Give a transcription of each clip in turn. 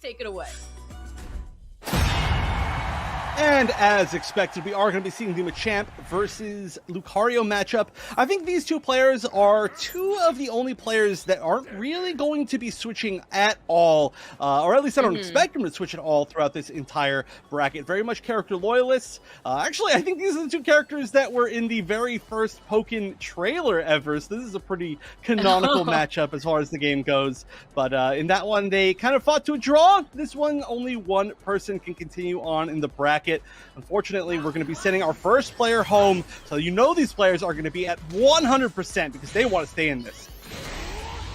take it away. And as expected, we are going to be seeing the Machamp versus Lucario matchup. I think these two players are two of the only players that aren't really going to be switching at all, or at least I don't expect them to switch at all throughout this entire bracket. Very much character loyalists. Actually, I think these are the two characters that were in the very first Pokkén trailer ever, so this is a pretty canonical matchup as far as the game goes. But in that one, they kind of fought to a draw. This one, only one person can continue on in the bracket. Unfortunately, we're going to be sending our first player home, so you know these players are going to be at 100% because they want to stay in this.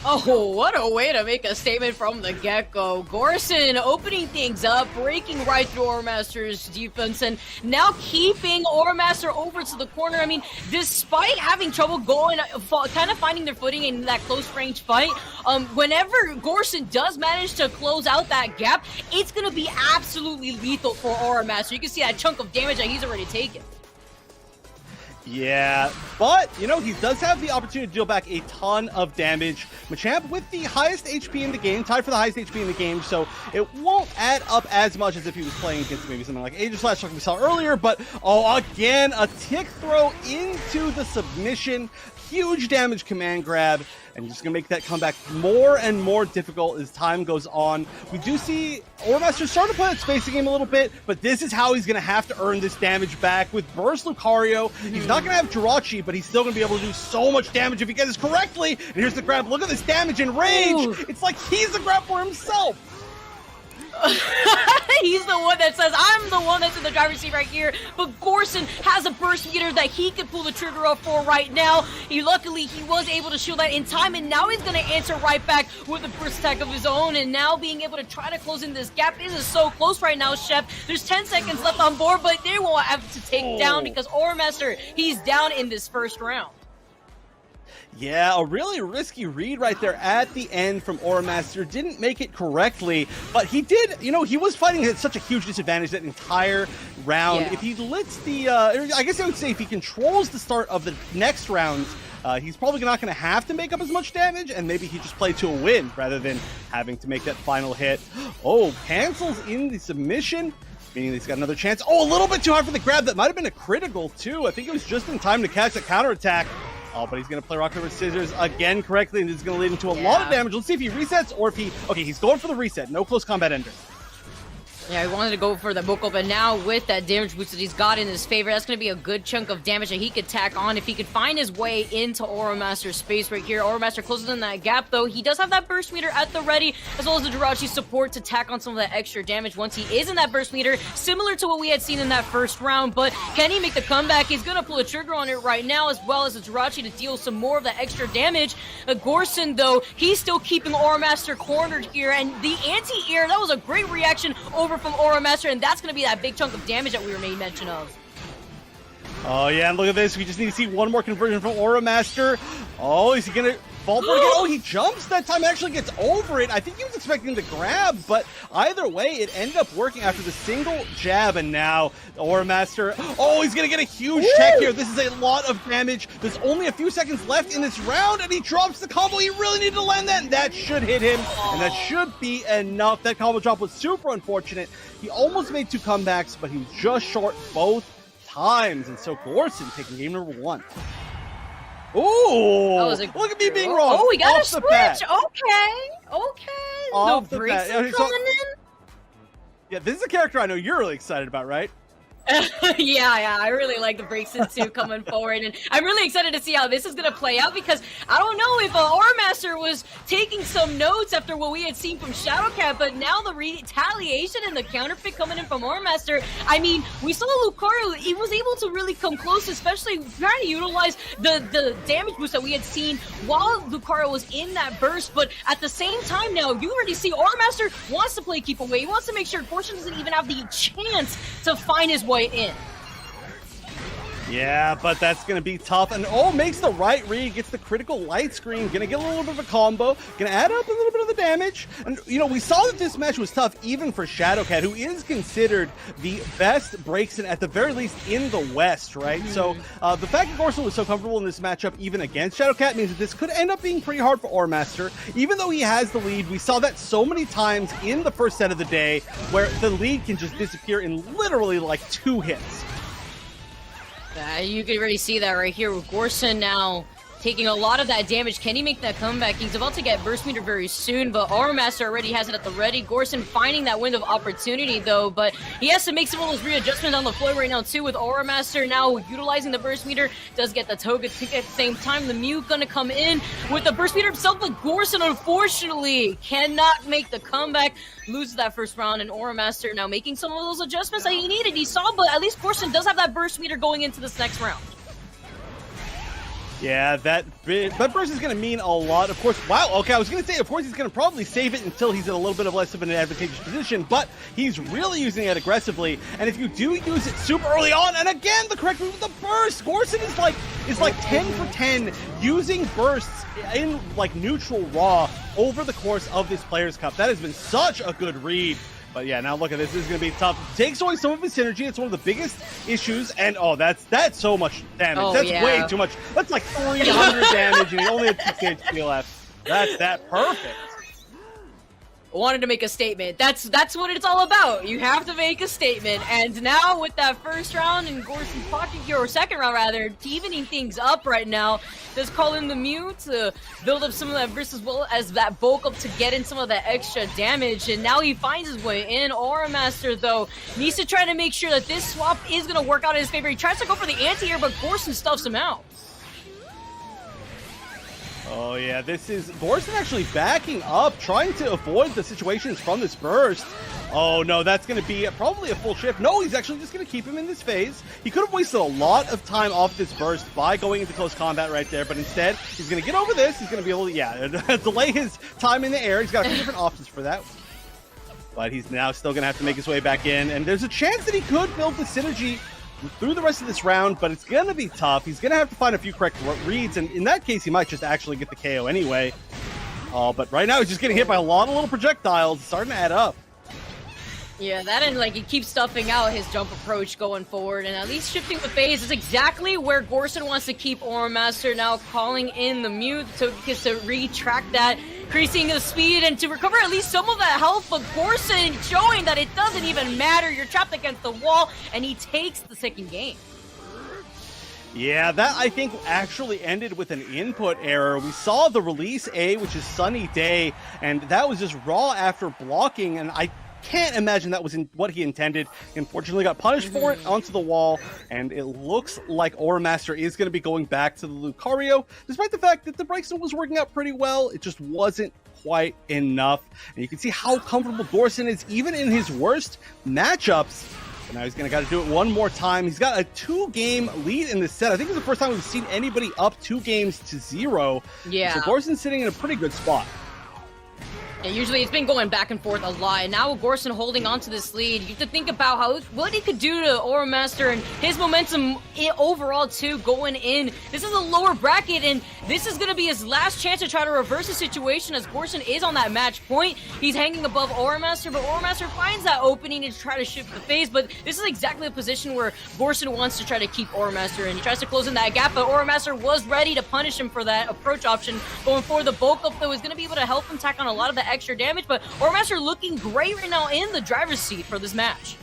Oh, what a way to make a statement from the get-go. Goreson opening things up, breaking right through Auramaster's defense, and now keeping Auramaster over to the corner. I mean, despite having trouble going, kind of finding their footing in that close-range fight, whenever Goreson does manage to close out that gap, it's going to be absolutely lethal for Auramaster. You can see that chunk of damage that he's already taken. Yeah, but, you know, he does have the opportunity to deal back a ton of damage. Machamp with the highest HP in the game, tied for the highest HP in the game, so it won't add up as much as if he was playing against maybe something like Aegislash like we saw earlier, but, oh, again, a tick throw into the submission. Huge damage command grab, and just gonna make that comeback more and more difficult as time goes on. We do see Auramaster start to play that spacing game a little bit, but this is how he's gonna have to earn this damage back with Burst Lucario. He's not gonna have Jirachi, but he's still gonna be able to do so much damage if he gets this correctly. And here's the grab. Look at this damage and rage. Ooh. It's like he's the grappler himself. He's the one that says, I'm the one that's in the driver's seat right here, but Goreson has a burst meter that he can pull the trigger up for right now. Luckily, he was able to shield that in time, and now he's going to answer right back with a burst attack of his own, and now being able to try to close in this gap. This is so close right now, Chef. There's 10 seconds left on board, but they won't have to take down because Auramaster, he's down in this first round. Yeah, a really risky read right there at the end from Auramaster. Didn't make it correctly, but he did, you know, he was fighting at such a huge disadvantage that entire round. Yeah. If he lets the, I guess I would say if he controls the start of the next round, he's probably not going to have to make up as much damage, and maybe he just played to a win rather than having to make that final hit. Oh, cancels in the submission, meaning he's got another chance. Oh, a little bit too hard for the grab. That might have been a critical, too. I think it was just in time to catch a counterattack. Oh, but he's going to play rock, paper, scissors again correctly, and this is going to lead into a lot of damage. Let's see if he resets or if he... Okay, he's going for the reset. No close combat ender. Yeah, he wanted to go for the Boko, but now with that damage boost that he's got in his favor, that's going to be a good chunk of damage that he could tack on if he could find his way into Auramaster's space right here. Auramaster closes in that gap, though. He does have that burst meter at the ready, as well as the Jirachi support to tack on some of that extra damage once he is in that burst meter, similar to what we had seen in that first round. But can he make the comeback? He's going to pull a trigger on it right now, as well as the Jirachi to deal some more of that extra damage. Goreson, though, he's still keeping Auramaster cornered here, and the anti-air, that was a great reaction over from Auramaster, and that's going to be that big chunk of damage that we were made mention of. Oh yeah, and look at this. We just need to see one more conversion from Auramaster. Oh, is he going to fall for it again? Oh, he jumps that time, actually gets over it. I think he was expecting the grab, but either way, it ended up working after the single jab, and now Auramaster, oh, he's going to get a huge tech here. This is a lot of damage. There's only a few seconds left in this round, and he drops the combo. He really needed to land that, and that should hit him, and that should be enough. That combo drop was super unfortunate. He almost made two comebacks, but he was just short both times, and so Goreson taking game number one. Ooh! Look at me being wrong. Oh, we got a switch. Okay. Off the the breaks bat. coming in. Yeah, this is a character I know you're really excited about, right? Yeah, I really like the breaks too coming forward, and I'm really excited to see how this is going to play out, because I don't know if Auramaster was taking some notes after what we had seen from Shadowcat, but now the retaliation and the counterpick coming in from Auramaster. I mean, we saw Lucario, he was able to really come close, especially trying to utilize the damage boost that we had seen while Lucario was in that burst, but at the same time now, you already see Auramaster wants to play keep away. He wants to make sure Goreson doesn't even have the chance to find his way in. Yeah, but that's going to be tough. And makes the right read, gets the critical light screen, going to get a little bit of a combo, going to add up a little bit of the damage. And, you know, we saw that this match was tough even for Shadowcat, who is considered the best Breakson, at the very least, in the West, right? So the fact that Goreson was so comfortable in this matchup, even against Shadowcat, means that this could end up being pretty hard for Auramaster. Even though he has the lead, we saw that so many times in the first set of the day, where the lead can just disappear in literally like 2 hits. You can already see that right here with Goreson now taking a lot of that damage. Can he make that comeback? He's about to get burst meter very soon, but Auramaster already has it at the ready. Goreson finding that window of opportunity though, but he has to make some of those readjustments on the floor right now too, with Auramaster now utilizing the burst meter. Does get the Toga tick at the same time. The Mew gonna come in with the burst meter himself, but Goreson unfortunately cannot make the comeback. Loses that first round, and Auramaster now making some of those adjustments that he needed. He saw, but at least Goreson does have that burst meter going into this next round. Yeah, that burst is going to mean a lot. Of course, wow, okay, I was going to say, of course, he's going to probably save it until he's in a little bit of less of an advantageous position, but he's really using it aggressively, and if you do use it super early on, and again, the correct move with the burst, Goreson is like 10 for 10 using bursts in, like, neutral raw over the course of this Players' Cup. That has been such a good read. But yeah, now look at this. This is going to be tough. Takes away some of his synergy. It's one of the biggest issues. And that's so much damage. That's way too much. That's like 300 damage, and he only had 6 HP left. That's perfect. Wanted to make a statement. That's what it's all about. You have to make a statement. And now with that first round and Goreson's pocket here, or second round rather, evening things up right now, does call in the Mew to build up some of that burst as well as that bulk up to get in some of that extra damage. And now he finds his way in. Auramaster though needs to try to make sure that this swap is going to work out in his favor. He tries to go for the anti-air, but Goreson stuffs him out. Oh yeah, this is Goreson actually backing up, trying to avoid the situations from this burst. Oh no, that's going to be probably a full shift. No, he's actually just going to keep him in this phase. He could have wasted a lot of time off this burst by going into close combat right there, but instead, he's going to get over this. He's going to be able to, delay his time in the air. He's got a few different options for that. But he's now still going to have to make his way back in, and there's a chance that he could build the synergy through the rest of this round, but it's going to be tough. He's going to have to find a few correct reads, and in that case, he might just actually get the KO anyway. But right now, he's just getting hit by a lot of little projectiles. It's starting to add up. Yeah, that and like he keeps stuffing out his jump approach going forward, and at least shifting the phase is exactly where Goreson wants to keep Auramaster. Now calling in the Mew to retract that, increasing the speed and to recover at least some of that health, but Goreson showing that it doesn't even matter. You're trapped against the wall, and he takes the second game. Yeah, that I think actually ended with an input error. We saw the release A, which is Sunny Day, and that was just raw after blocking, and I can't imagine that was what he intended. He unfortunately got punished for it onto the wall, and it looks like Auramaster is going to be going back to the Lucario, despite the fact that the Breakson was working out pretty well. It just wasn't quite enough, and you can see how comfortable Goreson is even in his worst matchups. So now he's going to got to do it one more time. He's got a 2-game lead in this set. I think it's the first time we've seen anybody up 2 games to 0. Yeah. So Goreson's sitting in a pretty good spot. Yeah, usually it's been going back and forth a lot, and now with Goreson holding on to this lead, you have to think about what he could do to Auramaster and his momentum overall too going in. This is a lower bracket, and this is going to be his last chance to try to reverse the situation as Goreson is on that match point. He's hanging above Auramaster, but Auramaster finds that opening to try to shift the phase, but this is exactly the position where Goreson wants to try to keep Auramaster, and he tries to close in that gap, but Auramaster was ready to punish him for that approach option going forward. The bulk up though is going to be able to help him tack on a lot of the extra damage, but Auramaster looking great right now in the driver's seat for this match.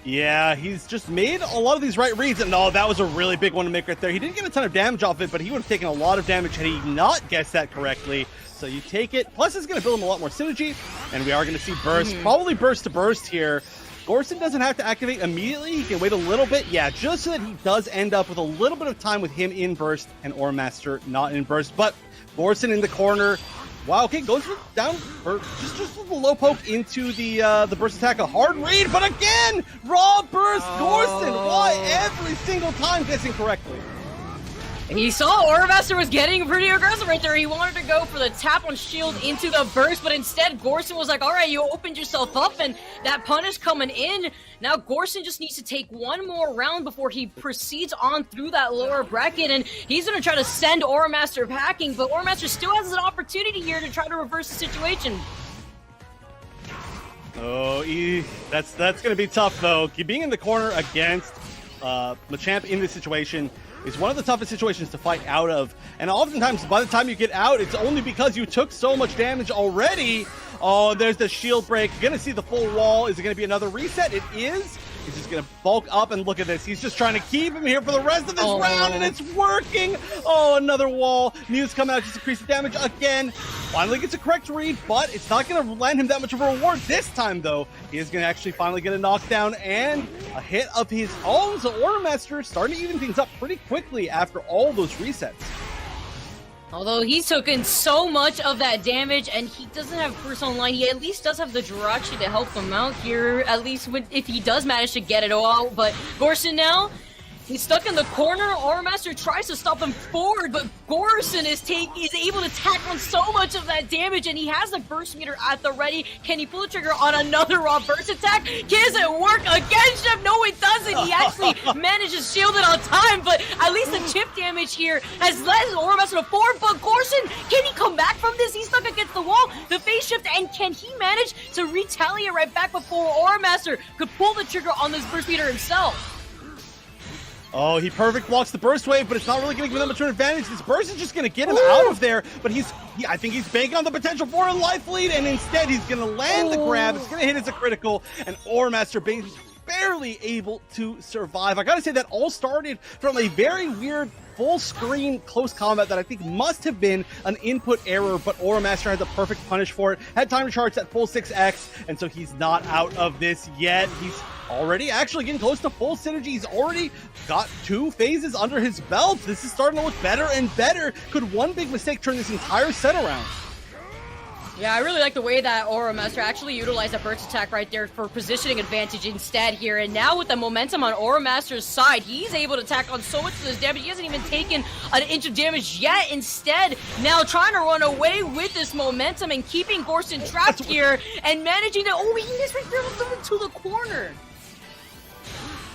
Yeah, he's just made a lot of these right reads, and that was a really big one to make right there. He didn't get a ton of damage off it, but he would have taken a lot of damage had he not guessed that correctly. So you take it, plus it's going to build him a lot more synergy, and we are going to see burst, probably burst to burst here. Goreson doesn't have to activate immediately. He can wait a little bit, yeah, just so that he does end up with a little bit of time with him in burst and Auramaster not in burst. But Goreson in the corner. Wow, okay, goes down for just a low poke into the burst attack. A hard read, but again, raw burst, Goreson. Why every single time guessing correctly? He saw Auramaster was getting pretty aggressive right there. He wanted to go for the tap on shield into the burst, but instead Goreson was like, all right, you opened yourself up, and that punish coming in. Now Goreson just needs to take one more round before he proceeds on through that lower bracket, and he's going to try to send Auramaster packing, but Auramaster still has an opportunity here to try to reverse the situation. Oh, that's going to be tough, though. Being in the corner against Machamp in this situation is one of the toughest situations to fight out of. And oftentimes, by the time you get out, it's only because you took so much damage already. Oh, there's the shield break. You're going to see the full wall. Is it going to be another reset? It is. He's just going to bulk up, and look at this. He's just trying to keep him here for the rest of this round, and it's working. Oh, another wall. Mew's coming out, just increase the damage again. Finally gets a correct read, but it's not going to land him that much of a reward this time, though. He is going to actually finally get a knockdown and a hit of his own. So Auramaster starting to even things up pretty quickly after all those resets. Although he's taken so much of that damage, and he doesn't have Burst online, he at least does have the Jirachi to help him out here, at least if he does manage to get it all. But Goreson now, he's stuck in the corner. Auramaster tries to stop him forward, but Goreson is able to tack on so much of that damage, and he has the burst meter at the ready. Can he pull the trigger on another raw burst attack? Does it work against him? No, it doesn't. He actually manages to shield it on time, but at least the chip damage here has led Auramaster to forward. But Goreson, can he come back from this? He's stuck against the wall, the phase shift, and can he manage to retaliate right back before Auramaster could pull the trigger on this burst meter himself? Oh, he perfect blocks the burst wave, but it's not really going to give him that much of an advantage. This burst is just going to get him out of there, but I think he's banking on the potential for a life lead, and instead he's going to land the grab. It's going to hit as a critical, and Auramaster being barely able to survive. I got to say that all started from a very weird full screen close combat that I think must have been an input error, but Auramaster had the perfect punish for it, had time to charge that full 6x, and so he's not out of this yet. He's already actually getting close to full synergy. He's already got 2 phases under his belt. This is starting to look better and better. Could one big mistake turn this entire set around? Yeah, I really like the way that Auramaster actually utilized that burst attack right there for positioning advantage instead here. And now with the momentum on Auramaster's side, he's able to tack on so much of this damage. He hasn't even taken an inch of damage yet. Instead, now trying to run away with this momentum and keeping Goreson trapped here and managing to, he missed right there to the corner.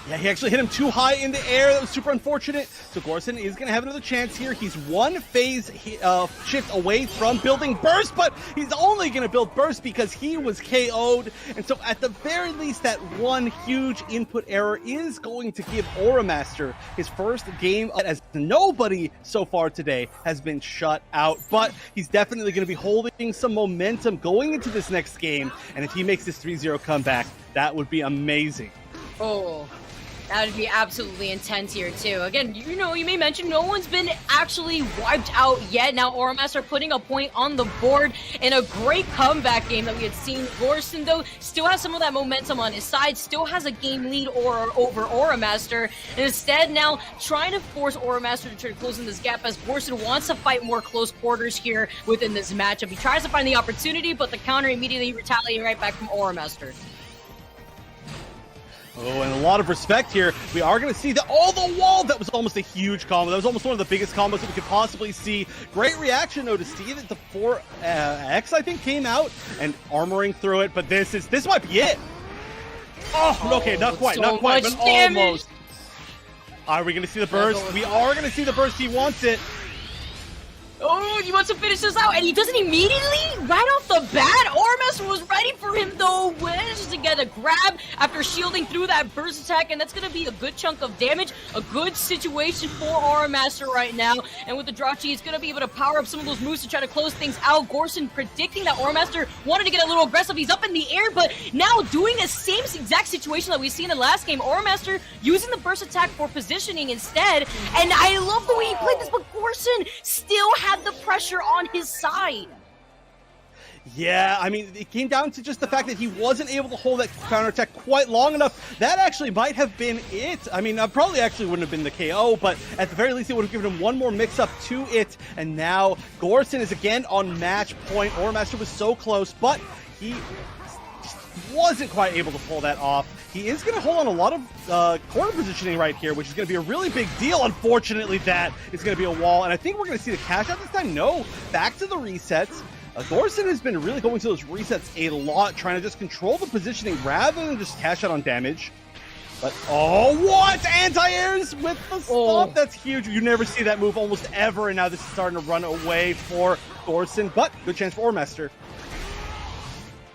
Yeah, he actually hit him too high in the air. That was super unfortunate. So Goreson is going to have another chance here. He's one phase shift away from building Burst, but he's only going to build Burst because he was KO'd. And so at the very least, that one huge input error is going to give Auramaster his first game, as nobody so far today has been shut out. But he's definitely going to be holding some momentum going into this next game. And if he makes this 3-0 comeback, that would be amazing. Oh, that would be absolutely intense here, too. Again, you may mention no one's been actually wiped out yet. Now, Auramaster putting a point on the board in a great comeback game that we had seen. Goreson, though, still has some of that momentum on his side, still has a game lead over Auramaster. And instead, now, trying to force Auramaster to try to close in this gap as Goreson wants to fight more close quarters here within this matchup. He tries to find the opportunity, but the counter immediately retaliating right back from Auramaster. Oh, and a lot of respect here. We are going to see the wall. That was almost a huge combo. That was almost one of the biggest combos that we could possibly see. Great reaction, though, to see that the 4X, I think, came out and armoring through it. But this might be it. Oh, okay, not quite, but almost. Are we going to see the burst? We are going to see the burst. He wants it. Oh, he wants to finish this out, and he doesn't immediately, right off the bat. Auramaster was ready for him, though. Manages to get a grab after shielding through that burst attack, and that's going to be a good chunk of damage. A good situation for Auramaster right now. And with the Jirachi, he's going to be able to power up some of those moves to try to close things out. Goreson predicting that Auramaster wanted to get a little aggressive. He's up in the air, but now doing the same exact situation that we've seen in the last game. Auramaster using the burst attack for positioning instead. And I love the way he played this, but Goreson still had the pressure on his side. Yeah, I mean, it came down to just the fact that he wasn't able to hold that counterattack quite long enough. That actually might have been it. I mean, probably actually wouldn't have been the KO, but at the very least, it would have given him one more mix-up to it. And now Goreson is again on match point. Auramaster was so close, but he wasn't quite able to pull that off. He is going to hold on a lot of corner positioning right here, which is going to be a really big deal. Unfortunately, that is going to be a wall, and I think we're going to see the cash out this time. No, back to the resets. Goreson has been really going to those resets a lot, trying to just control the positioning rather than just cash out on damage. But, oh, what? Anti-airs with the stop? Oh. That's huge. You never see that move almost ever, and now this is starting to run away for Goreson, but good chance for Auramaster.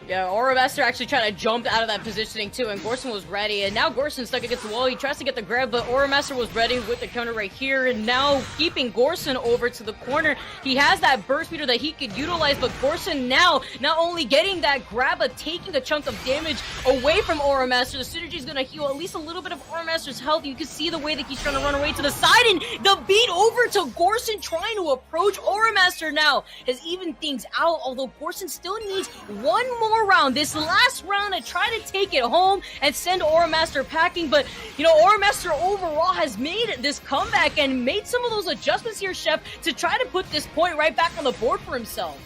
Yeah, Auramaster actually trying to jump out of that positioning too, and Goreson was ready, and now Goreson's stuck against the wall. He tries to get the grab, but Auramaster was ready with the counter right here, and now keeping Goreson over to the corner. He has that burst meter that he could utilize, but Goreson now not only getting that grab, but taking a chunk of damage away from Auramaster. The synergy is going to heal at least a little bit of Auramaster's health. You can see the way that he's trying to run away to the side, and the beat over to Goreson trying to approach Auramaster now has evened things out, although Goreson still needs one more round, this last round, to try to take it home and send Auramaster packing. But you know, Auramaster overall has made this comeback and made some of those adjustments here, Chef, to try to put this point right back on the board for himself.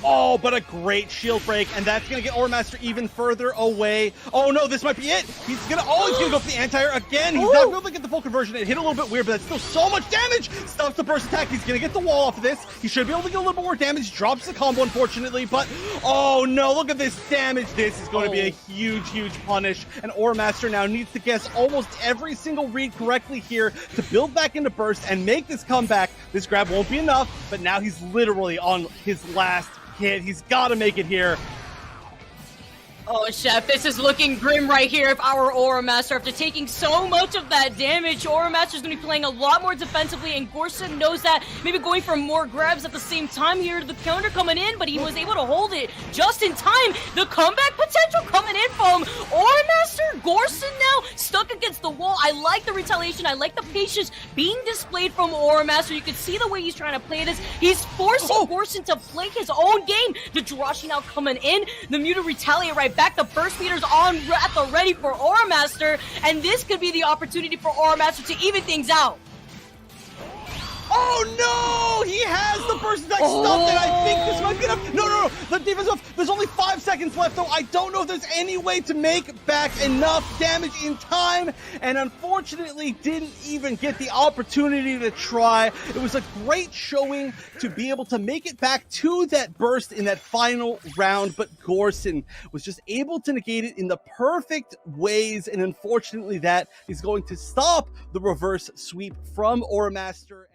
Oh, but a great shield break, and that's going to get Auramaster even further away. Oh no, this might be it. He's going to go for the anti-air again. He's not able to get the full conversion. It hit a little bit weird, but that's still so much damage. Stops the burst attack. He's going to get the wall off of this. He should be able to get a little bit more damage. Drops the combo, unfortunately, but oh no, look at this damage. This is going to be a huge, huge punish, and Auramaster now needs to guess almost every single read correctly here to build back into burst and make this comeback. This grab won't be enough, but now he's literally on his last hit. He's got to make it here. Oh, Chef, this is looking grim right here if our Auramaster, after taking so much of that damage, Auramaster's going to be playing a lot more defensively, and Goreson knows that, maybe going for more grabs at the same time here. The counter coming in, but he was able to hold it just in time. The comeback potential coming in from Auramaster. Goreson now stuck against the wall. I like the retaliation. I like the patience being displayed from Auramaster. You can see the way he's trying to play this. He's forcing Goreson to play his own game. The Jirachi now coming in. The Mew to retaliate right back. The burst meter's on at the ready for Auramaster, and this could be the opportunity for Auramaster to even things out. Oh no! He has the burst attack stuffed, and I think this might be enough. No. The defense off. There's only 5 seconds left, though. I don't know if there's any way to make back enough damage in time, and unfortunately didn't even get the opportunity to try. It was a great showing to be able to make it back to that burst in that final round, but Goreson was just able to negate it in the perfect ways, and unfortunately that is going to stop the reverse sweep from Auramaster.